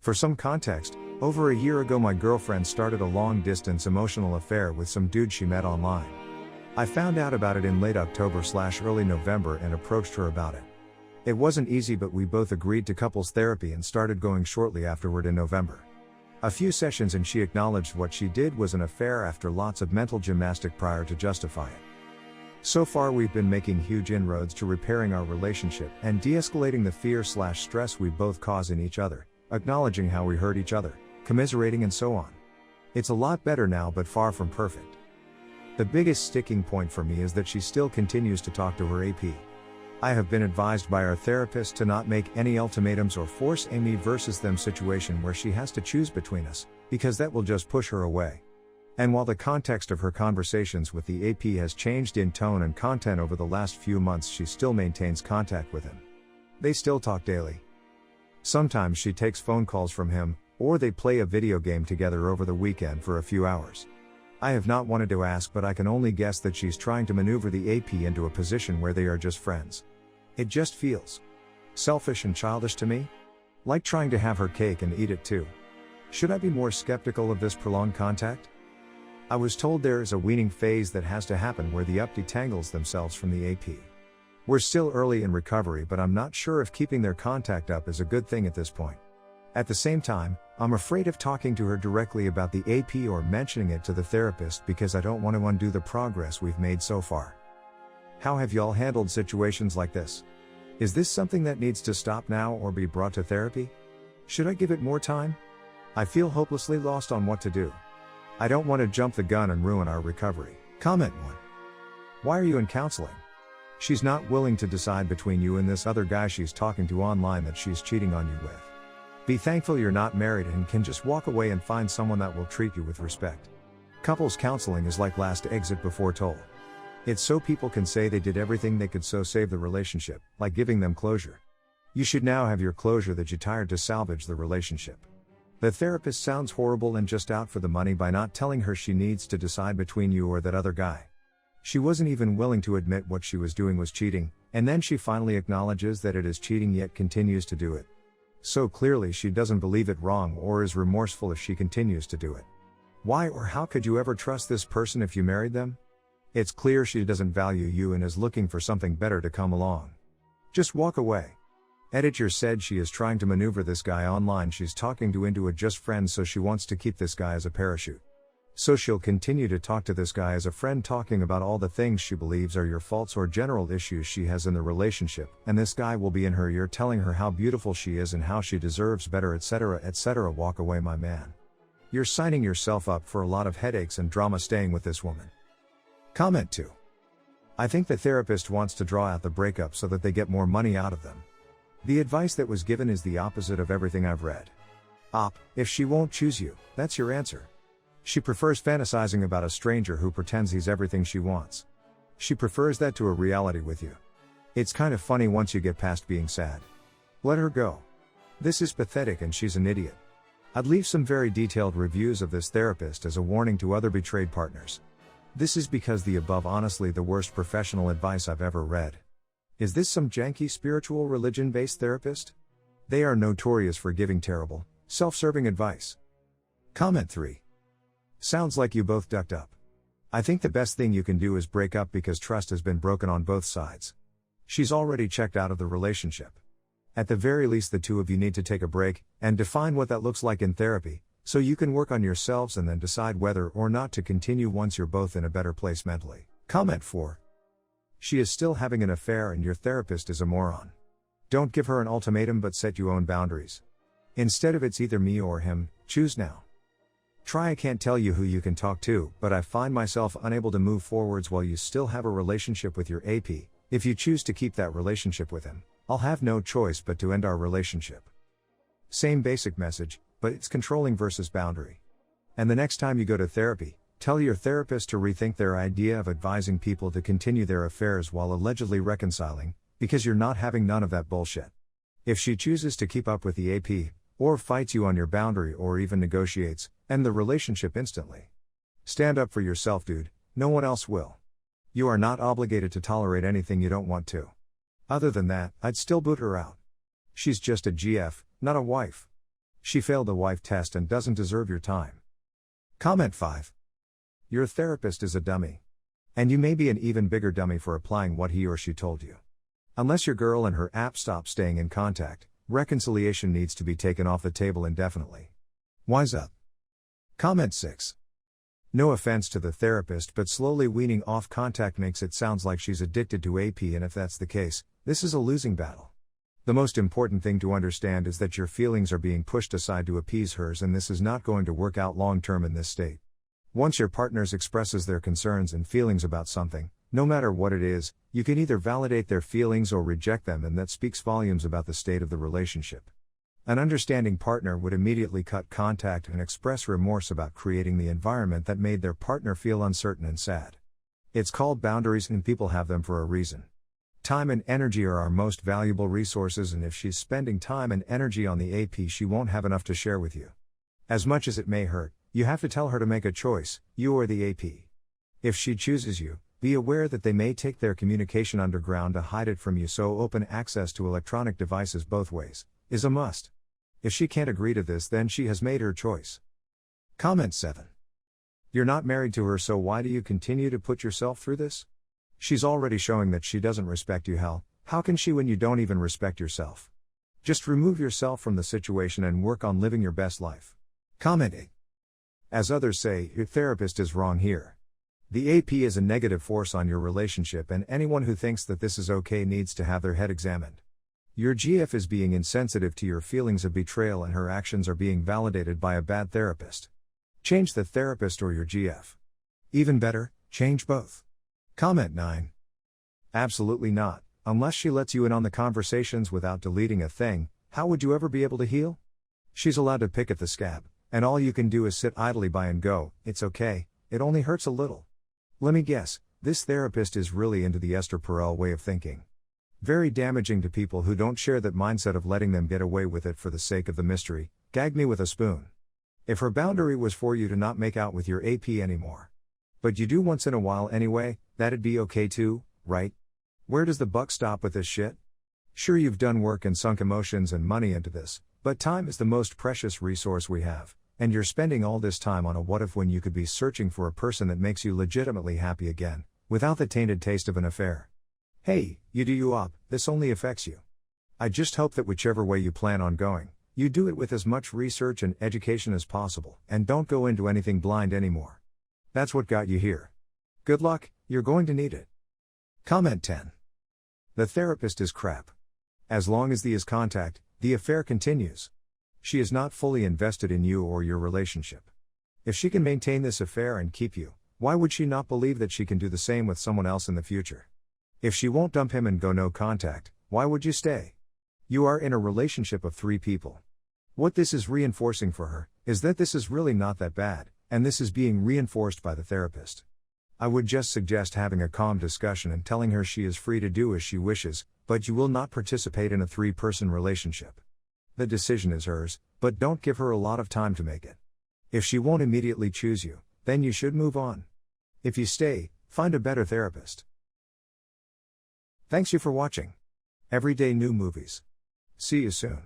For some context, over a year ago my girlfriend started a long-distance emotional affair with some dude she met online. I found out about it in late October/early November and approached her about it. It wasn't easy, but we both agreed to couples therapy and started going shortly afterward in November. A few sessions and she acknowledged what she did was an affair after lots of mental gymnastic prior to justify it. So far we've been making huge inroads to repairing our relationship and de-escalating the fear/stress we both cause in each other, acknowledging how we hurt each other, commiserating and so on. It's a lot better now, but far from perfect. The biggest sticking point for me is that she still continues to talk to her AP. I have been advised by our therapist to not make any ultimatums or force a me versus them situation where she has to choose between us, because that will just push her away. And while the context of her conversations with the AP has changed in tone and content over the last few months, she still maintains contact with him. They still talk daily. Sometimes she takes phone calls from him, or they play a video game together over the weekend for a few hours. I have not wanted to ask, but I can only guess that she's trying to maneuver the AP into a position where they are just friends. It just feels selfish and childish to me. Like trying to have her cake and eat it too. Should I be more skeptical of this prolonged contact? I was told there is a weaning phase that has to happen where the UP detangles themselves from the AP. We're still early in recovery, but I'm not sure if keeping their contact up is a good thing at this point. At the same time, I'm afraid of talking to her directly about the AP or mentioning it to the therapist because I don't want to undo the progress we've made so far. How have y'all handled situations like this? Is this something that needs to stop now or be brought to therapy? Should I give it more time? I feel hopelessly lost on what to do. I don't want to jump the gun and ruin our recovery. Comment 1. Why are you in counseling? She's not willing to decide between you and this other guy she's talking to online that she's cheating on you with. Be thankful you're not married and can just walk away and find someone that will treat you with respect. Couples counseling is like last exit before toll. It's so people can say they did everything they could so save the relationship, like giving them closure. You should now have your closure that you tired to salvage the relationship. The therapist sounds horrible and just out for the money by not telling her she needs to decide between you or that other guy. She wasn't even willing to admit what she was doing was cheating, and then she finally acknowledges that it is cheating yet continues to do it. So clearly she doesn't believe it wrong or is remorseful if she continues to do it. Why or how could you ever trust this person if you married them? It's clear she doesn't value you and is looking for something better to come along. Just walk away. Editor said she is trying to maneuver this guy online she's talking to into a just friend, so she wants to keep this guy as a parachute. So she'll continue to talk to this guy as a friend, talking about all the things she believes are your faults or general issues she has in the relationship, and this guy will be in her ear telling her how beautiful she is and how she deserves better, etc., etc. Walk away, my man. You're signing yourself up for a lot of headaches and drama staying with this woman. Comment 2. I think the therapist wants to draw out the breakup so that they get more money out of them. The advice that was given is the opposite of everything I've read. If she won't choose you, that's your answer. She prefers fantasizing about a stranger who pretends he's everything she wants. She prefers that to a reality with you. It's kind of funny once you get past being sad. Let her go. This is pathetic and she's an idiot. I'd leave some very detailed reviews of this therapist as a warning to other betrayed partners. This is because the above honestly the worst professional advice I've ever read. Is this some janky spiritual religion-based therapist? They are notorious for giving terrible, self-serving advice. Comment 3. Sounds like you both ducked up. I think the best thing you can do is break up because trust has been broken on both sides. She's already checked out of the relationship. At the very least the two of you need to take a break, and define what that looks like in therapy, so you can work on yourselves and then decide whether or not to continue once you're both in a better place mentally. Comment 4. She is still having an affair and your therapist is a moron. Don't give her an ultimatum but set your own boundaries. Instead of it's either me or him, choose now. I can't tell you who you can talk to, but I find myself unable to move forwards while you still have a relationship with your AP. If you choose to keep that relationship with him, I'll have no choice but to end our relationship. Same basic message, but it's controlling versus boundary. And the next time you go to therapy, tell your therapist to rethink their idea of advising people to continue their affairs while allegedly reconciling, because you're not having none of that bullshit. If she chooses to keep up with the AP, or fights you on your boundary or even negotiates, end the relationship instantly. Stand up for yourself, dude, no one else will. You are not obligated to tolerate anything you don't want to. Other than that, I'd still boot her out. She's just a GF, not a wife. She failed the wife test and doesn't deserve your time. Comment 5. Your therapist is a dummy. And you may be an even bigger dummy for applying what he or she told you. Unless your girl and her app stop staying in contact, reconciliation needs to be taken off the table indefinitely. Wise up. Comment 6. No offense to the therapist, but slowly weaning off contact makes it sound like she's addicted to AP, and if that's the case, this is a losing battle. The most important thing to understand is that your feelings are being pushed aside to appease hers, and this is not going to work out long term in this state. Once your partner expresses their concerns and feelings about something, no matter what it is, you can either validate their feelings or reject them, and that speaks volumes about the state of the relationship. An understanding partner would immediately cut contact and express remorse about creating the environment that made their partner feel uncertain and sad. It's called boundaries, and people have them for a reason. Time and energy are our most valuable resources, and if she's spending time and energy on the AP, she won't have enough to share with you. As much as it may hurt, you have to tell her to make a choice, you or the AP. If she chooses you, be aware that they may take their communication underground to hide it from you, so open access to electronic devices both ways is a must. If she can't agree to this, then she has made her choice. Comment 7. You're not married to her, so why do you continue to put yourself through this? She's already showing that she doesn't respect you. How can she when you don't even respect yourself? Just remove yourself from the situation and work on living your best life. Comment 8. As others say, your therapist is wrong here. The AP is a negative force on your relationship, and anyone who thinks that this is okay needs to have their head examined. Your GF is being insensitive to your feelings of betrayal, and her actions are being validated by a bad therapist. Change the therapist or your GF. Even better, change both. Comment 9. Absolutely not. Unless she lets you in on the conversations without deleting a thing, how would you ever be able to heal? She's allowed to pick at the scab, and all you can do is sit idly by and go, "It's okay, it only hurts a little." Let me guess, this therapist is really into the Esther Perel way of thinking. Very damaging to people who don't share that mindset of letting them get away with it for the sake of the mystery. Gag me with a spoon. If her boundary was for you to not make out with your AP anymore, but you do once in a while anyway, that'd be okay too, right? Where does the buck stop with this shit? Sure, you've done work and sunk emotions and money into this, but time is the most precious resource we have, and you're spending all this time on a what if when you could be searching for a person that makes you legitimately happy again, without the tainted taste of an affair. Hey, you do you up, this only affects you. I just hope that whichever way you plan on going, you do it with as much research and education as possible, and don't go into anything blind anymore. That's what got you here. Good luck, you're going to need it. Comment 10. The therapist is crap. As long as the is contact, the affair continues. She is not fully invested in you or your relationship. If she can maintain this affair and keep you, why would she not believe that she can do the same with someone else in the future? If she won't dump him and go no contact, why would you stay? You are in a relationship of 3 people. What this is reinforcing for her is that this is really not that bad, and this is being reinforced by the therapist. I would just suggest having a calm discussion and telling her she is free to do as she wishes, but you will not participate in a 3-person relationship. The decision is hers, but don't give her a lot of time to make it. If she won't immediately choose you, then you should move on. If you stay, find a better therapist. Thanks you for watching. Everyday New Movies. See you soon.